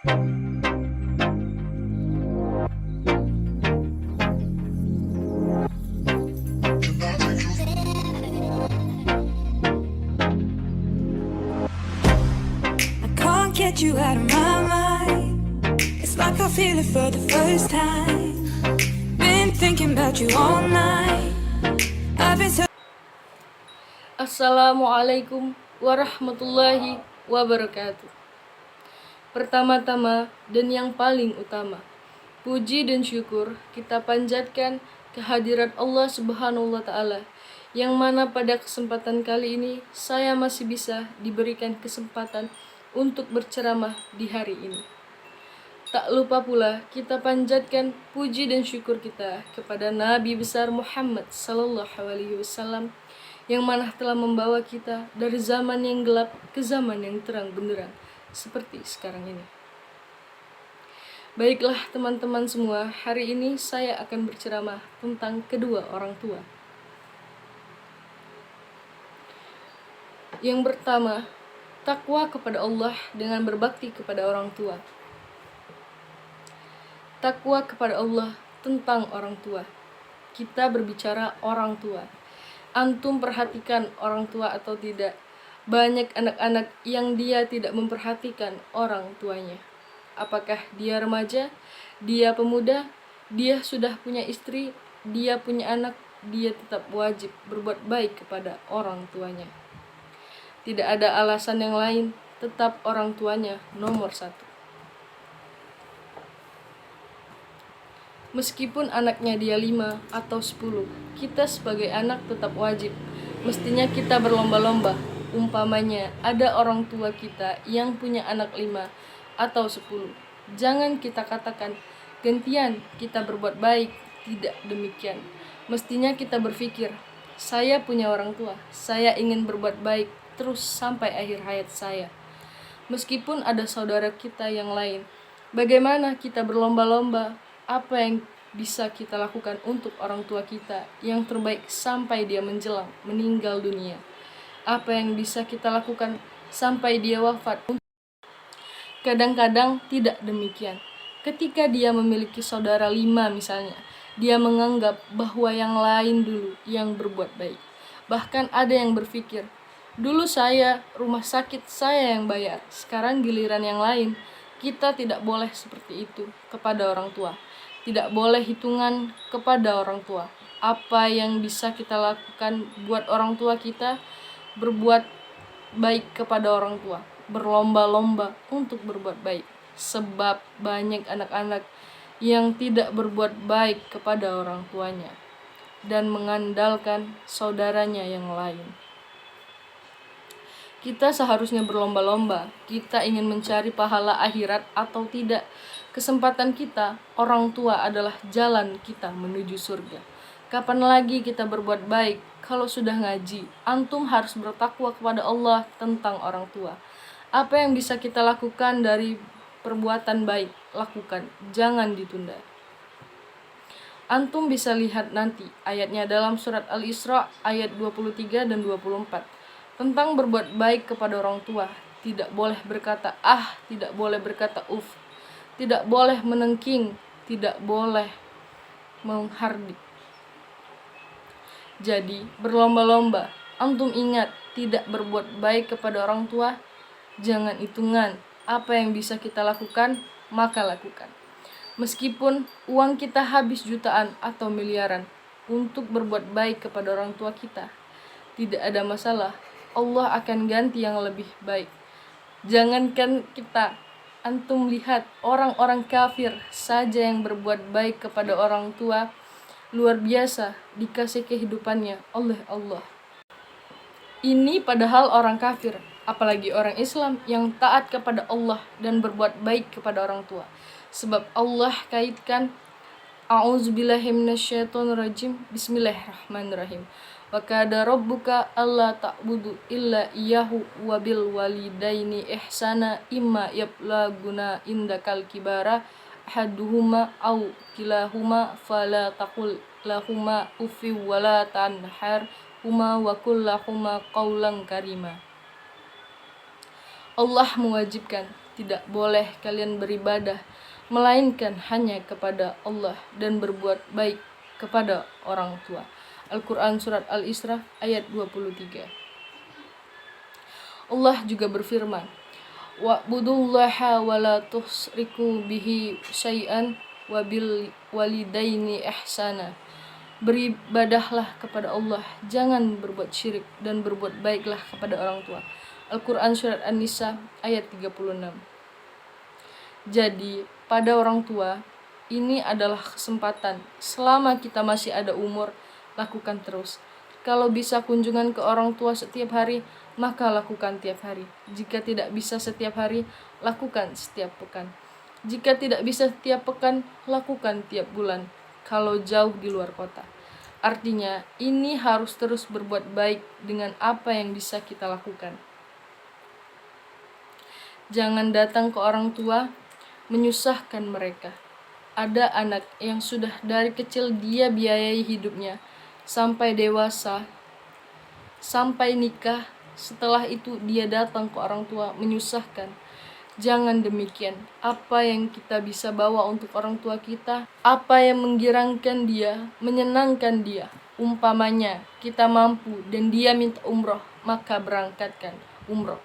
I can't get you out of my mind. It's like I feel it for the first time. Been thinking about you all night. I've been so Assalamualaikum warahmatullahi wabarakatuh. Pertama-tama dan yang paling utama, puji dan syukur kita panjatkan kehadirat Allah Subhanahu wa Ta'ala, yang mana pada kesempatan kali ini saya masih bisa diberikan kesempatan untuk berceramah di hari ini. Tak lupa pula kita panjatkan puji dan syukur kita kepada Nabi besar Muhammad sallallahu alaihi wasallam, yang mana telah membawa kita dari zaman yang gelap ke zaman yang terang benderang seperti sekarang ini. Baiklah teman-teman semua, hari ini saya akan berceramah tentang kedua orang tua. Yang pertama, takwa kepada Allah dengan berbakti kepada orang tua. Takwa kepada Allah tentang orang tua. Kita berbicara orang tua. Antum perhatikan orang tua atau tidak? Banyak anak-anak yang dia tidak memperhatikan orang tuanya. Apakah dia remaja, dia pemuda, dia sudah punya istri, dia punya anak, dia tetap wajib berbuat baik kepada orang tuanya. Tidak ada alasan yang lain, tetap orang tuanya nomor satu. Meskipun anaknya dia 5 atau 10, kita sebagai anak tetap wajib. Mestinya kita berlomba-lomba. Umpamanya ada orang tua kita yang punya anak 5 atau 10. Jangan kita katakan, gantian kita berbuat baik. Tidak demikian. Mestinya kita berpikir, saya punya orang tua, saya ingin berbuat baik terus sampai akhir hayat saya. Meskipun ada saudara kita yang lain, bagaimana kita berlomba-lomba? Apa yang bisa kita lakukan untuk orang tua kita yang terbaik sampai dia meninggal dunia? Apa yang bisa kita lakukan sampai dia wafat? Kadang-kadang tidak demikian. Ketika dia memiliki saudara 5 misalnya, dia menganggap bahwa yang lain dulu yang berbuat baik. Bahkan ada yang berpikir, dulu saya, rumah sakit saya yang bayar, sekarang giliran yang lain. Kita tidak boleh seperti itu kepada orang tua. Tidak boleh hitungan kepada orang tua. Apa yang bisa kita lakukan buat orang tua kita? Berbuat baik kepada orang tua. Berlomba-lomba untuk berbuat baik. Sebab banyak anak-anak yang tidak berbuat baik kepada orang tuanya dan mengandalkan saudaranya yang lain. Kita seharusnya berlomba-lomba. Kita ingin mencari pahala akhirat atau tidak. Kesempatan kita, orang tua adalah jalan kita menuju surga. Kapan lagi kita berbuat baik? Kalau sudah ngaji, antum harus bertakwa kepada Allah tentang orang tua. Apa yang bisa kita lakukan dari perbuatan baik, lakukan. Jangan ditunda. Antum bisa lihat nanti ayatnya dalam surat Al-Isra ayat 23 dan 24. Tentang berbuat baik kepada orang tua. Tidak boleh berkata tidak boleh berkata uf. Tidak boleh menengking, tidak boleh menghardik. Jadi, berlomba-lomba. Antum ingat, tidak berbuat baik kepada orang tua, jangan hitungan. Apa yang bisa kita lakukan, maka lakukan. Meskipun uang kita habis jutaan atau miliaran untuk berbuat baik kepada orang tua kita, tidak ada masalah. Allah akan ganti yang lebih baik. Jangankan kita, antum lihat orang-orang kafir saja yang berbuat baik kepada orang tua, luar biasa dikasih kehidupannya oleh Allah. Ini padahal orang kafir, apalagi orang Islam yang taat kepada Allah dan berbuat baik kepada orang tua. Sebab Allah kaitkan A'udzubillahi minasyaitonirrajim. Bismillahirrahmanirrahim. Wa qada rabbuka alla ta'budu illa iyyahu wa bil walidaini ihsana imma yablaguna indakal kibara ahaduhuma aw kilahuma fala taqul lahuma uffi wa la tanhar huma wa qul lahuma qawlan karima. Allah mewajibkan tidak boleh kalian beribadah melainkan hanya kepada Allah dan berbuat baik kepada orang tua. Al-Quran Surat Al-Isra ayat 23. Allah juga berfirman, wa'budullaha wa la tusyriku bihi syai'an wa bil walidaini ihsana. Beribadahlah kepada Allah, jangan berbuat syirik, dan berbuat baiklah kepada orang tua. Al-Quran Surat An-Nisa ayat 36. Jadi, pada orang tua, ini adalah kesempatan. Selama kita masih ada umur, lakukan terus. Kalau bisa kunjungan ke orang tua setiap hari, maka lakukan tiap hari. Jika tidak bisa setiap hari, lakukan setiap pekan. Jika tidak bisa setiap pekan, lakukan tiap bulan. Kalau jauh di luar kota. Artinya, ini harus terus berbuat baik dengan apa yang bisa kita lakukan. Jangan datang ke orang tua, menyusahkan mereka. Ada anak yang sudah dari kecil dia biayai hidupnya, sampai dewasa, sampai nikah. Setelah itu dia datang ke orang tua, menyusahkan. Jangan demikian. Apa yang kita bisa bawa untuk orang tua kita, apa yang menggirangkan dia, menyenangkan dia. Umpamanya kita mampu dan dia minta umroh, maka berangkatkan umroh.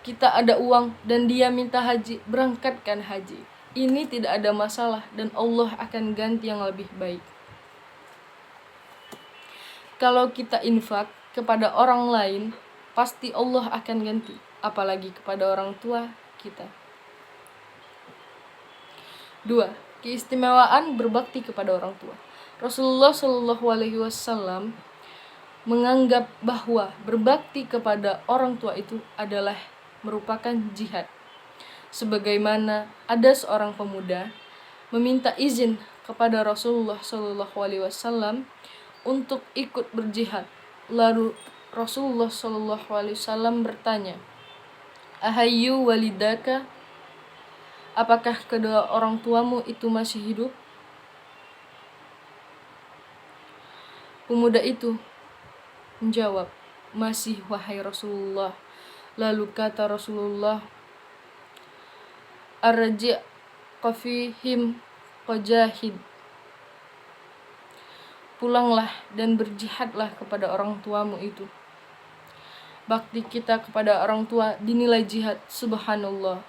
Kita ada uang dan dia minta haji, berangkatkan haji. Ini tidak ada masalah dan Allah akan ganti yang lebih baik. Kalau kita infak kepada orang lain, pasti Allah akan ganti, apalagi kepada orang tua kita. 2. Keistimewaan berbakti kepada orang tua. Rasulullah Shallallahu Alaihi Wasallam menganggap bahwa berbakti kepada orang tua itu adalah merupakan jihad. Sebagaimana ada seorang pemuda meminta izin kepada Rasulullah Shallallahu Alaihi Wasallam untuk ikut berjihad. Lalu Rasulullah Shallallahu Alaihi Wasallam bertanya, "Ahayyu walidaka? Apakah kedua orang tuamu itu masih hidup?" Pemuda itu menjawab, "Masih, wahai Rasulullah." Lalu kata Rasulullah, "Arji' qafihim qajahid." Pulanglah dan berjihadlah kepada orang tuamu itu. Bakti kita kepada orang tua dinilai jihad, subhanallah.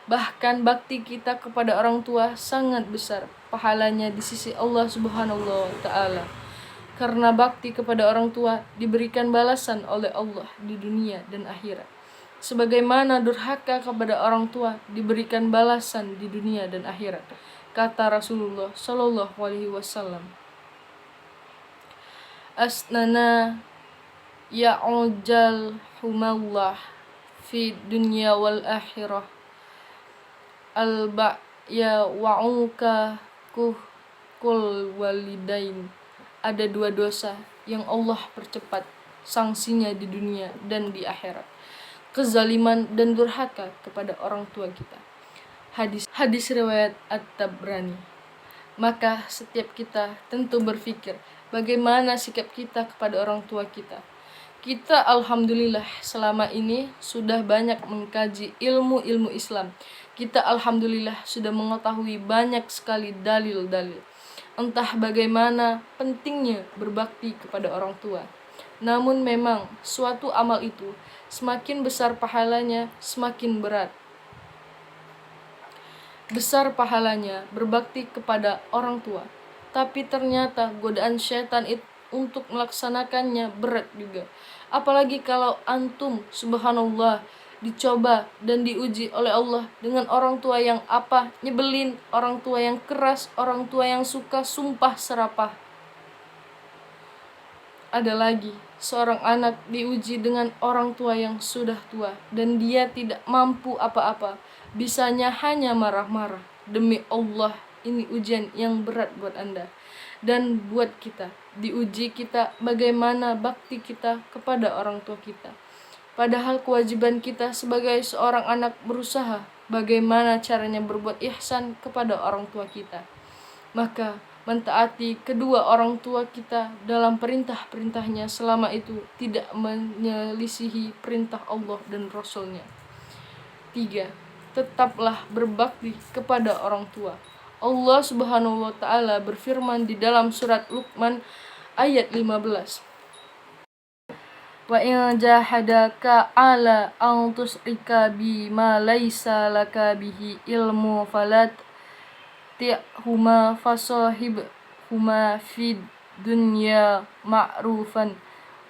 Bahkan bakti kita kepada orang tua sangat besar pahalanya di sisi Allah Subhanahu wa Ta'ala. Karena bakti kepada orang tua diberikan balasan oleh Allah di dunia dan akhirat. Sebagaimana durhaka kepada orang tua diberikan balasan di dunia dan akhirat. Kata Rasulullah Shallallahu Alaihi Wasallam, "Asnana ya'ujal humallah fi dunya wal akhirah. Ya wa'uka kul walidain." Ada dua dosa yang Allah percepat sanksinya di dunia dan di akhirat. Kezaliman dan durhaka kepada orang tua kita. Hadis riwayat At-Tabrani. Maka setiap kita tentu berpikir bagaimana sikap kita kepada orang tua kita. Kita alhamdulillah selama ini sudah banyak mengkaji ilmu-ilmu Islam. Kita alhamdulillah sudah mengetahui banyak sekali dalil-dalil. Entah bagaimana pentingnya berbakti kepada orang tua. Namun memang suatu amal itu semakin besar pahalanya, semakin berat. Besar pahalanya berbakti kepada orang tua. Tapi ternyata godaan syaitan itu untuk melaksanakannya berat juga. Apalagi kalau antum, subhanallah, dicoba dan diuji oleh Allah dengan orang tua yang nyebelin, orang tua yang keras, orang tua yang suka sumpah serapah. Ada lagi seorang anak diuji dengan orang tua yang sudah tua dan dia tidak mampu apa-apa, bisanya hanya marah-marah. Demi Allah, ini ujian yang berat buat Anda dan buat kita. Diuji kita bagaimana bakti kita kepada orang tua kita. Padahal kewajiban kita sebagai seorang anak berusaha bagaimana caranya berbuat ihsan kepada orang tua kita. Maka mentaati kedua orang tua kita dalam perintah-perintahnya selama itu tidak menyelisihi perintah Allah dan Rasulnya. 3. tetaplah berbakti kepada orang tua. Allah Subhanahu wa taala berfirman di dalam surat Luqman ayat 15. Wa in jahadaka ala an tusyrika bi ma laisa laka bihi ilmu falat ti'huma fasahibhuma fid dunya ma'rufan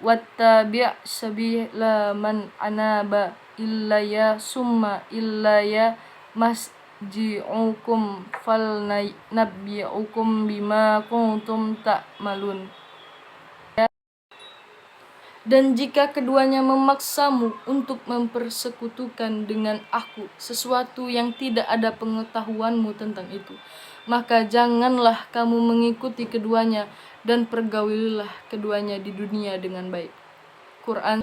wattabi' sabila man anaba illaya summa illaya masji'ukum falnabbi'ukum bima kuntum ta'malun. Dan jika keduanya memaksamu untuk mempersekutukan dengan aku sesuatu yang tidak ada pengetahuanmu tentang itu, maka janganlah kamu mengikuti keduanya dan pergaulilah keduanya di dunia dengan baik. Quran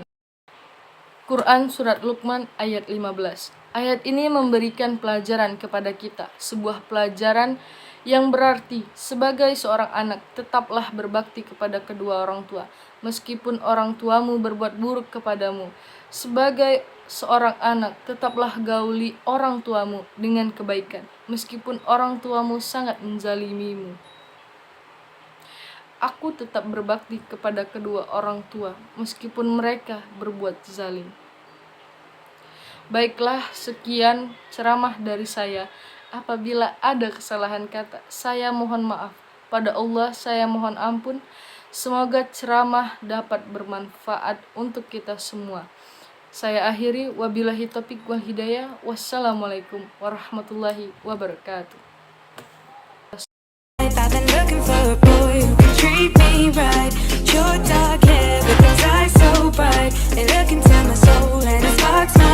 Surat Luqman ayat 15. Ayat ini memberikan pelajaran kepada kita, sebuah pelajaran yang berarti sebagai seorang anak tetaplah berbakti kepada kedua orang tua, meskipun orang tuamu berbuat buruk kepadamu. Sebagai seorang anak tetaplah gauli orang tuamu dengan kebaikan, meskipun orang tuamu sangat menzalimimu. Aku tetap berbakti kepada kedua orang tua, meskipun mereka berbuat zalim. Baiklah, sekian ceramah dari saya. Apabila ada kesalahan kata, saya mohon maaf. Pada Allah saya mohon ampun. Semoga ceramah dapat bermanfaat untuk kita semua. Saya akhiri, wabillahi taufiq wal hidayah. Wassalamualaikum warahmatullahi wabarakatuh. I've been looking for a boy who can treat me right. Your dark hair, but those eyes so bright. They look into my soul and it sparks my